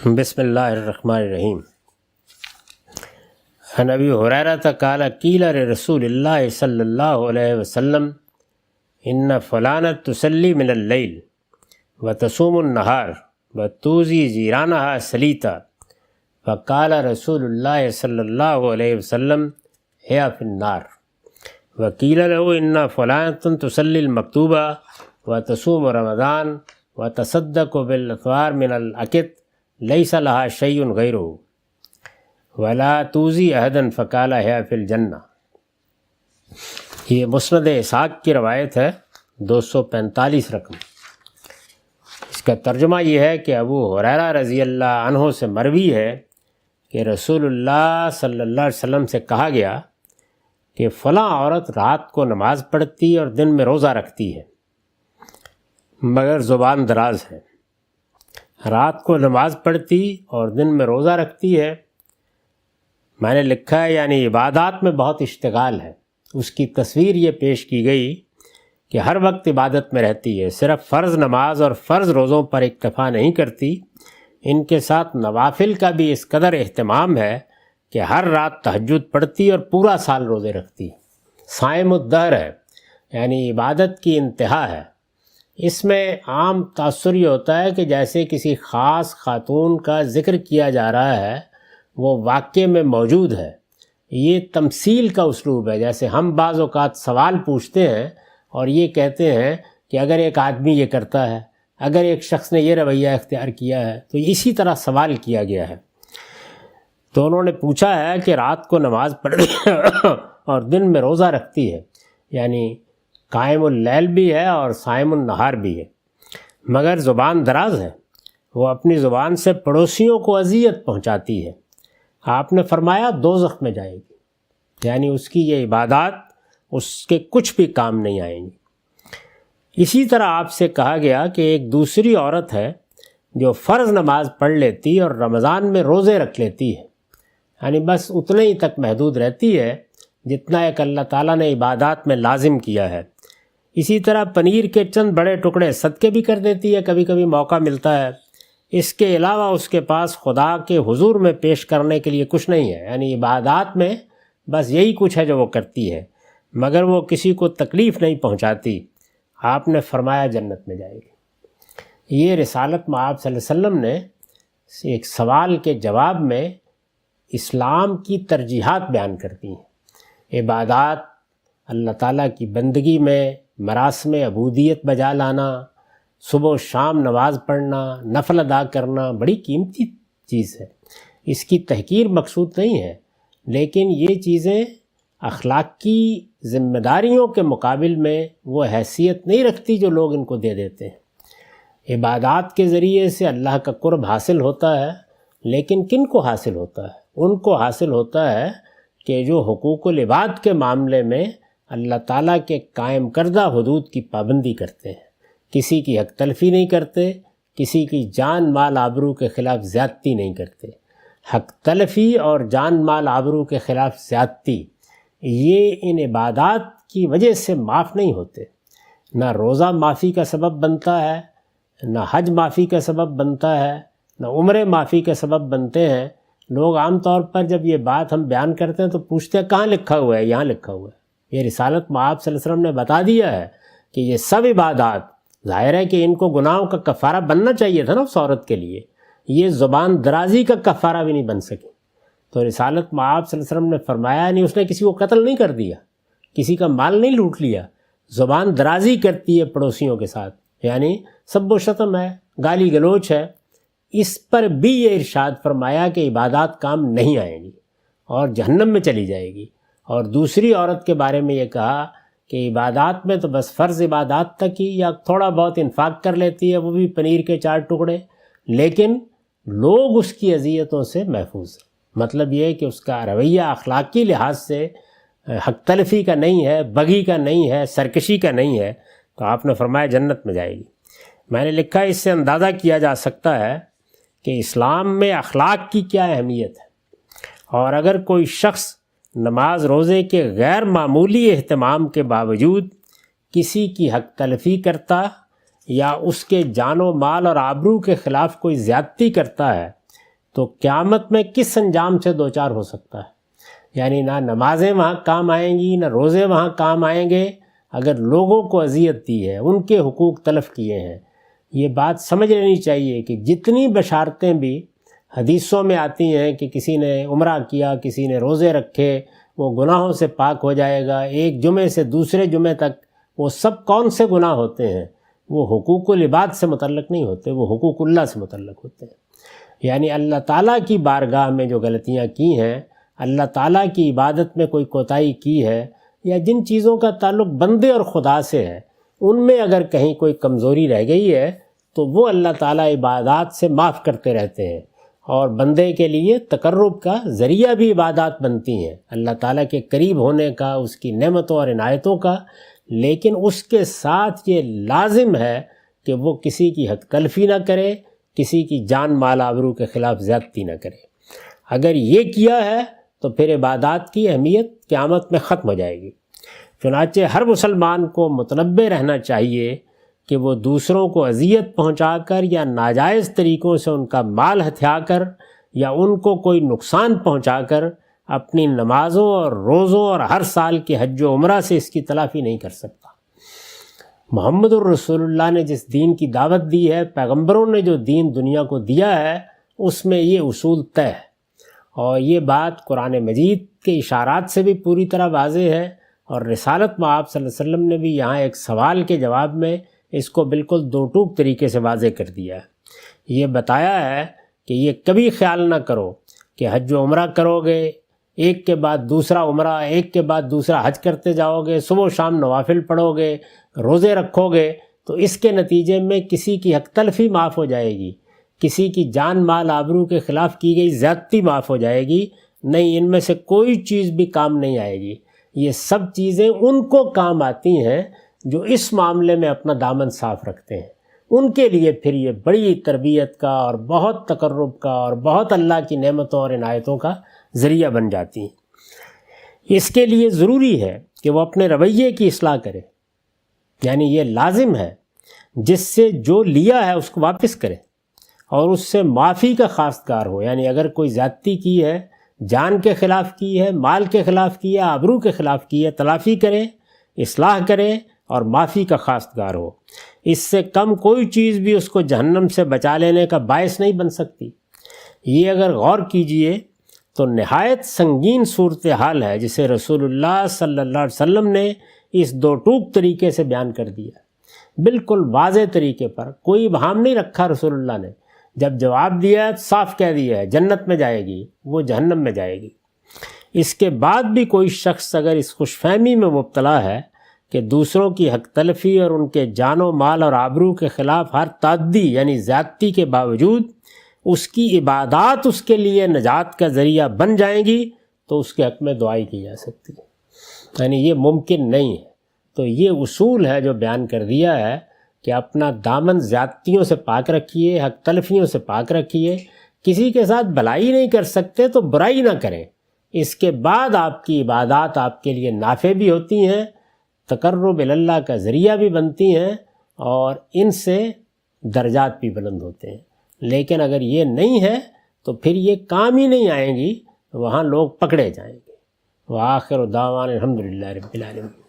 بسم اللہ الرحمن الرحیم۔ عن ابی ہریرہ قال قیل لرسول اللہ صلی اللہ علیہ وسلم ان فلانۃ تصلی من اللیل وتصوم النہار وتوزی جیرانہا سلیتا فقال رسول اللہ صلی اللہ علیہ وسلم ہی فی النار وقیل له ان فلانۃ تصلی المکتوبہ وتصوم رمضان وتصدق بالاطوار من العقد لیس لہا شیء غیرہ ولا توزی احدا فقال ہی فی الجنہ۔ یہ مسند اسحاق کی روایت ہے، 245 رقم۔ اس کا ترجمہ یہ ہے کہ ابو ہریرہ رضی اللہ عنہ سے مروی ہے کہ رسول اللہ صلی اللہ علیہ وسلم سے کہا گیا کہ فلاں عورت رات کو نماز پڑھتی اور دن میں روزہ رکھتی ہے مگر زبان دراز ہے۔ رات کو نماز پڑھتی اور دن میں روزہ رکھتی ہے، میں نے لکھا ہے یعنی عبادات میں بہت اشتغال ہے۔ اس کی تصویر یہ پیش کی گئی کہ ہر وقت عبادت میں رہتی ہے، صرف فرض نماز اور فرض روزوں پر اکتفا نہیں کرتی، ان کے ساتھ نوافل کا بھی اس قدر اہتمام ہے کہ ہر رات تہجد پڑھتی اور پورا سال روزے رکھتی، صائم الدہر ہے، یعنی عبادت کی انتہا ہے۔ اس میں عام تاثر یہ ہوتا ہے کہ جیسے کسی خاص خاتون کا ذکر کیا جا رہا ہے، وہ واقعے میں موجود ہے۔ یہ تمثیل کا اسلوب ہے، جیسے ہم بعض اوقات سوال پوچھتے ہیں اور یہ کہتے ہیں کہ اگر ایک آدمی یہ کرتا ہے، اگر ایک شخص نے یہ رویہ اختیار کیا ہے، تو اسی طرح سوال کیا گیا ہے۔ تو انہوں نے پوچھا ہے کہ رات کو نماز پڑھتی اور دن میں روزہ رکھتی ہے، یعنی قائم اللیل بھی ہے اور صائم النہار بھی ہے، مگر زبان دراز ہے، وہ اپنی زبان سے پڑوسیوں کو اذیت پہنچاتی ہے۔ آپ نے فرمایا دوزخ میں جائے گی، یعنی اس کی یہ عبادات اس کے کچھ بھی کام نہیں آئیں گی۔ اسی طرح آپ سے کہا گیا کہ ایک دوسری عورت ہے جو فرض نماز پڑھ لیتی اور رمضان میں روزے رکھ لیتی ہے، یعنی بس اتنے ہی تک محدود رہتی ہے جتنا ایک اللہ تعالیٰ نے عبادات میں لازم کیا ہے۔ اسی طرح پنیر کے چند بڑے ٹکڑے صدقے بھی کر دیتی ہے، کبھی کبھی موقع ملتا ہے۔ اس کے علاوہ اس کے پاس خدا کے حضور میں پیش کرنے کے لیے کچھ نہیں ہے، یعنی عبادات میں بس یہی کچھ ہے جو وہ کرتی ہے، مگر وہ کسی کو تکلیف نہیں پہنچاتی۔ آپ نے فرمایا جنت میں جائے گی۔ یہ رسالت مآب صلی اللہ علیہ وسلم نے ایک سوال کے جواب میں اسلام کی ترجیحات بیان کرتی ہیں۔ عبادات، اللہ تعالیٰ کی بندگی میں مراسم عبودیت بجا لانا، صبح و شام نماز پڑھنا، نفل ادا کرنا بڑی قیمتی چیز ہے، اس کی تحقیر مقصود نہیں ہے، لیکن یہ چیزیں اخلاقی ذمہ داریوں کے مقابل میں وہ حیثیت نہیں رکھتی جو لوگ ان کو دے دیتے ہیں۔ عبادات کے ذریعے سے اللہ کا قرب حاصل ہوتا ہے، لیکن کن کو حاصل ہوتا ہے؟ ان کو حاصل ہوتا ہے کہ جو حقوق العباد کے معاملے میں اللہ تعالیٰ کے قائم کردہ حدود کی پابندی کرتے ہیں، کسی کی حق تلفی نہیں کرتے، کسی کی جان مال آبرو کے خلاف زیادتی نہیں کرتے۔ حق تلفی اور جان مال آبرو کے خلاف زیادتی یہ ان عبادات کی وجہ سے معاف نہیں ہوتے۔ نہ روزہ معافی کا سبب بنتا ہے، نہ حج معافی کا سبب بنتا ہے، نہ عمرے معافی کا سبب بنتے ہیں۔ لوگ عام طور پر جب یہ بات ہم بیان کرتے ہیں تو پوچھتے ہیں کہاں لکھا ہوا ہے؟ یہاں لکھا ہوا ہے۔ یہ رسالت مآب صلی اللہ علیہ وسلم نے بتا دیا ہے کہ یہ سب عبادات، ظاہر ہے کہ ان کو گناہوں کا کفارہ بننا چاہیے تھا نا اس عورت کے لیے، یہ زبان درازی کا کفارہ بھی نہیں بن سکی۔ تو رسالت مآب صلی اللہ علیہ وسلم نے فرمایا نہیں، اس نے کسی کو قتل نہیں کر دیا، کسی کا مال نہیں لوٹ لیا، زبان درازی کرتی ہے پڑوسیوں کے ساتھ، یعنی سب و شتم ہے، گالی گلوچ ہے، اس پر بھی یہ ارشاد فرمایا کہ عبادات کام نہیں آئیں گی اور جہنم میں چلی جائے گی۔ اور دوسری عورت کے بارے میں یہ کہا کہ عبادات میں تو بس فرض عبادات تک ہی یا تھوڑا بہت انفاق کر لیتی ہے، وہ بھی پنیر کے 4 ٹکڑے، لیکن لوگ اس کی اذیتوں سے محفوظ ہیں۔ مطلب یہ ہے کہ اس کا رویہ اخلاقی لحاظ سے حق تلفی کا نہیں ہے، بغی کا نہیں ہے، سرکشی کا نہیں ہے، تو آپ نے فرمایا جنت میں جائے گی۔ میں نے لکھا اس سے اندازہ کیا جا سکتا ہے کہ اسلام میں اخلاق کی کیا اہمیت ہے، اور اگر کوئی شخص نماز روزے کے غیر معمولی اہتمام کے باوجود کسی کی حق تلفی کرتا یا اس کے جان و مال اور آبرو کے خلاف کوئی زیادتی کرتا ہے تو قیامت میں کس انجام سے دوچار ہو سکتا ہے؟ یعنی نہ نمازیں وہاں کام آئیں گی، نہ روزے وہاں کام آئیں گے اگر لوگوں کو اذیت دی ہے، ان کے حقوق تلف کیے ہیں۔ یہ بات سمجھ لینی چاہیے کہ جتنی بشارتیں بھی حدیثوں میں آتی ہیں کہ کسی نے عمرہ کیا، کسی نے روزے رکھے، وہ گناہوں سے پاک ہو جائے گا، ایک جمعے سے دوسرے جمعے تک، وہ سب کون سے گناہ ہوتے ہیں؟ وہ حقوق العباد سے متعلق نہیں ہوتے، وہ حقوق اللہ سے متعلق ہوتے ہیں۔ یعنی اللہ تعالیٰ کی بارگاہ میں جو غلطیاں کی ہیں، اللہ تعالیٰ کی عبادت میں کوئی کوتاہی کی ہے، یا جن چیزوں کا تعلق بندے اور خدا سے ہے، ان میں اگر کہیں کوئی کمزوری رہ گئی ہے تو وہ اللہ تعالیٰ عبادات سے معاف کرتے رہتے ہیں، اور بندے کے لیے تقرب کا ذریعہ بھی عبادات بنتی ہیں، اللہ تعالیٰ کے قریب ہونے کا، اس کی نعمتوں اور عنایتوں کا۔ لیکن اس کے ساتھ یہ لازم ہے کہ وہ کسی کی حق تلفی نہ کرے، کسی کی جان مال آبرو کے خلاف زیادتی نہ کرے۔ اگر یہ کیا ہے تو پھر عبادات کی اہمیت قیامت میں ختم ہو جائے گی۔ چنانچہ ہر مسلمان کو متنبہ رہنا چاہیے کہ وہ دوسروں کو اذیت پہنچا کر یا ناجائز طریقوں سے ان کا مال ہتھیا کر یا ان کو کوئی نقصان پہنچا کر اپنی نمازوں اور روزوں اور ہر سال کے حج و عمرہ سے اس کی تلافی نہیں کر سکتا۔ محمد الرسول اللہ نے جس دین کی دعوت دی ہے، پیغمبروں نے جو دین دنیا کو دیا ہے، اس میں یہ اصول طے ہے، اور یہ بات قرآن مجید کے اشارات سے بھی پوری طرح واضح ہے، اور رسالت میں آپ صلی اللہ علیہ وسلم نے بھی یہاں ایک سوال کے جواب میں اس کو بالکل دو ٹوک طریقے سے واضح کر دیا ہے۔ یہ بتایا ہے کہ یہ کبھی خیال نہ کرو کہ حج و عمرہ کرو گے، ایک کے بعد دوسرا عمرہ، ایک کے بعد دوسرا حج کرتے جاؤ گے، صبح و شام نوافل پڑھو گے، روزے رکھو گے، تو اس کے نتیجے میں کسی کی حق تلفی معاف ہو جائے گی، کسی کی جان مال آبرو کے خلاف کی گئی زیادتی معاف ہو جائے گی۔ نہیں، ان میں سے کوئی چیز بھی کام نہیں آئے گی۔ یہ سب چیزیں ان کو کام آتی ہیں جو اس معاملے میں اپنا دامن صاف رکھتے ہیں، ان کے لیے پھر یہ بڑی تربیت کا اور بہت تقرب کا اور بہت اللہ کی نعمتوں اور عنایتوں کا ذریعہ بن جاتی ہیں۔ اس کے لیے ضروری ہے کہ وہ اپنے رویے کی اصلاح کرے، یعنی یہ لازم ہے جس سے جو لیا ہے اس کو واپس کرے اور اس سے معافی کا خواستگار ہو۔ یعنی اگر کوئی زیادتی کی ہے، جان کے خلاف کی ہے، مال کے خلاف کی ہے، آبرو کے خلاف کی ہے، تلافی کرے، اصلاح کرے اور معافی کا خواستگار ہو۔ اس سے کم کوئی چیز بھی اس کو جہنم سے بچا لینے کا باعث نہیں بن سکتی۔ یہ اگر غور کیجئے تو نہایت سنگین صورتحال ہے جسے رسول اللہ صلی اللہ علیہ وسلم نے اس دو ٹوک طریقے سے بیان کر دیا، بالکل واضح طریقے پر، کوئی ابہام نہیں رکھا رسول اللہ نے۔ جب جواب دیا صاف کہہ دیا ہے جنت میں جائے گی، وہ جہنم میں جائے گی۔ اس کے بعد بھی کوئی شخص اگر اس خوش فہمی میں مبتلا ہے کہ دوسروں کی حق تلفی اور ان کے جان و مال اور آبرو کے خلاف ہر تعدی یعنی زیادتی کے باوجود اس کی عبادات اس کے لیے نجات کا ذریعہ بن جائیں گی، تو اس کے حق میں دعائی کی جا سکتی ہے، یعنی یہ ممکن نہیں ہے۔ تو یہ اصول ہے جو بیان کر دیا ہے کہ اپنا دامن زیادتیوں سے پاک رکھیے، حق تلفیوں سے پاک رکھیے، کسی کے ساتھ بھلائی نہیں کر سکتے تو برائی نہ کریں۔ اس کے بعد آپ کی عبادات آپ کے لیے نافع بھی ہوتی ہیں، تقرب اللہ کا ذریعہ بھی بنتی ہیں، اور ان سے درجات بھی بلند ہوتے ہیں۔ لیکن اگر یہ نہیں ہے تو پھر یہ کام ہی نہیں آئیں گی، وہاں لوگ پکڑے جائیں گے۔ وآخر دعوانا الحمدللہ رب العالمین۔